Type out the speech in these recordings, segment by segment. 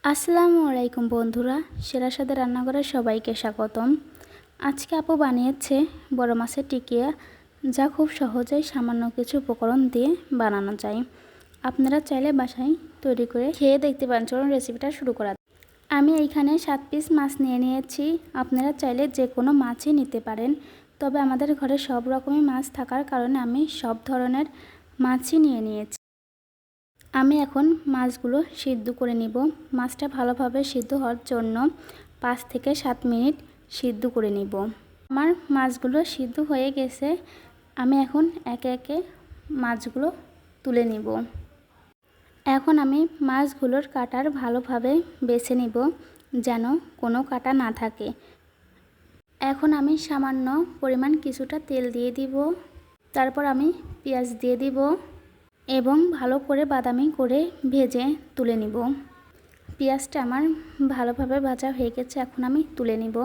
আসসালামু আলাইকুম বন্ধুরা, সেরা স্বাদের রান্নাঘরে সবাইকে স্বাগতম। আজকে আপু বানিয়েছে বড় মাছের টিকিয়া, যা খুব সহজেই সামান্য কিছু উপকরণ দিয়ে বানানো যায়। আপনারা চাইলে বাসায় তৈরি করে খেয়ে দেখতে পারেন। চলুন রেসিপিটা শুরু করা। আমি এইখানে 7 পিস মাছ নিয়ে নিয়েছি। আপনারা চাইলে যে কোনো মাছই নিতে পারেন, তবে আমাদের ঘরে সব রকমই মাছ থাকার কারণে আমি সব ধরনের মাছই নিয়ে নিয়েছি। আমি এখন মাছগুলো সিদ্ধ করে নিব। মাছটা ভালোভাবে সিদ্ধ হওয়ার জন্য 5 থেকে 7 মিনিট সিদ্ধ করে নিব। আমার মাছগুলো সিদ্ধ হয়ে গেছে। আমি এখন একে একে মাছগুলো তুলে নিব। এখন আমি মাছগুলোর কাঁটার ভালোভাবে বেছে নিব, যেন কোনো কাঁটা না থাকে। এখন আমি সামান্য পরিমাণ কিছুটা তেল দিয়ে দিব। তারপর আমি পেঁয়াজ দিয়ে দিব এবং ভালো করে বাদামি করে ভেজে তুলে নিব। পেঁয়াজটা আমার ভালোভাবে ভাজা হয়ে গেছে, এখন আমি তুলে নিব।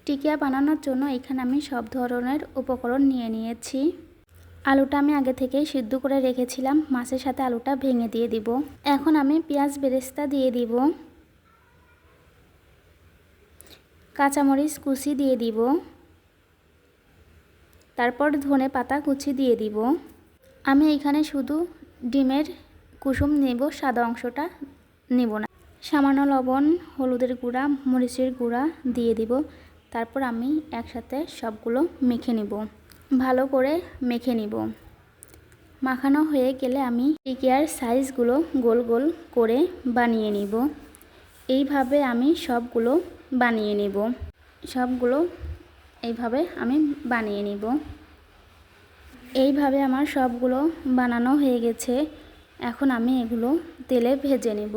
টিকিয়া বানানোর জন্য এখানে আমি সব ধরনের উপকরণ নিয়ে নিয়েছি। আলুটা আমি আগে থেকেই সিদ্ধ করে রেখেছিলাম, মাছের সাথে আলুটা ভেঙে দিয়ে দিব। এখন আমি পেঁয়াজ বেরেস্তা দিয়ে দিব, কাঁচামরিচ কুচি দিয়ে দিব, তারপর ধনে পাতা কুচি দিয়ে দিব। আমি এখানে শুধু ডিমের কুসুম নেব, সাদা অংশটা নেব না। সামান্য লবণ, হলুদের গুঁড়া, মরিচের গুঁড়া দিয়ে দিব। তারপর আমি একসাথে সবগুলো মেখে নিব, ভালো করে মেখে নিব। মাখানো হয়ে গেলে আমি টিকিয়ার সাইজগুলো গোল গোল করে বানিয়ে নিব। এইভাবে আমি সবগুলো বানিয়ে নিব। সবগুলো এইভাবে আমি বানিয়ে নিব। এইভাবে আমার সবগুলো বানানো হয়ে গেছে। এখন আমি এগুলো তেলে ভেজে নেব।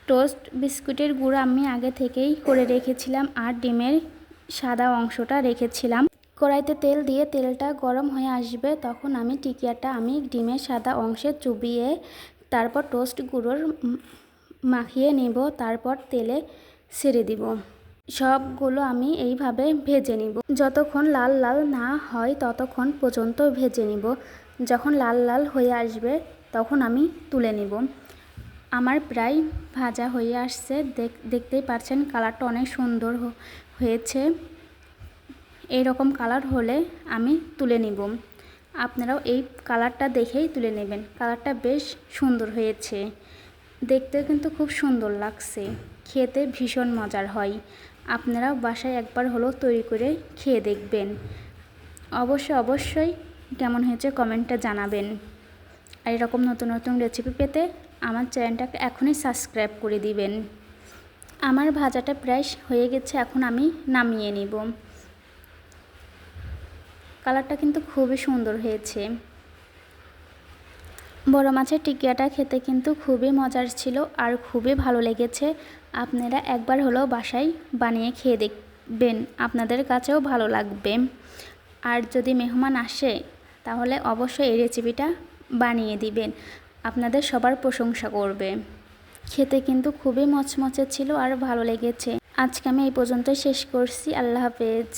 টোস্ট বিস্কুটের গুঁড়ো আমি আগে থেকেই করে রেখেছিলাম, আর ডিমের সাদা অংশটা রেখেছিলাম। কড়াইতে তেল দিয়ে তেলটা গরম হয়ে আসবে, তখন আমি টিকিয়াটা ডিমের সাদা অংশে চুবিয়ে তারপর টোস্ট গুঁড়োর মাখিয়ে নেব। তারপর তেলে ছেড়ে দিব। সবগুলো আমি এইভাবে ভেজে নিব। যতক্ষণ লাল লাল না হয় ততক্ষণ পর্যন্ত ভেজে নিব। যখন লাল লাল হয়ে আসবে তখন আমি তুলে নিব। আমার প্রায় ভাজা হয়ে আসছে, দেখতেই পাচ্ছেন কালারটা অনেক সুন্দর হয়েছে। এই রকম কালার হলে আমি তুলে নিব। আপনারাও এই কালারটা দেখেই তুলে নেবেন। কালারটা বেশ সুন্দর হয়েছে, দেখতে কিন্তু খুব সুন্দর লাগছে, খেতে ভীষণ মজার হয়। আপনারাও বাসায় একবার হলেও তৈরি করে খেয়ে দেখবেন। অবশ্যই কেমন হয়েছে কমেন্টে জানাবেন। আর এরকম নতুন নতুন রেসিপি পেতে আমার চ্যানেলটাকে এখনই সাবস্ক্রাইব করে দিবেন। আমার ভাজাটা প্রায় হয়ে গেছে, এখন আমি নামিয়ে নিব। কালারটা কিন্তু খুবই সুন্দর হয়েছে। বড় মাছের টিকিয়াটা খেতে কিন্তু খুবই মজার ছিল আর খুবই ভালো লেগেছে। আপনারা একবার হলেও বাসায় বানিয়ে খেয়ে দেখবেন, আপনাদের কাছেও ভালো লাগবে। আর যদি মেহমান আসে তাহলে অবশ্যই এই রেসিপিটা বানিয়ে দিবেন, আপনাদের সবার প্রশংসা করবে। খেতে কিন্তু খুবই মচমচে ছিল আর ভালো লেগেছে। আজকে আমি এই পর্যন্তই শেষ করছি। আল্লাহ হাফেজ।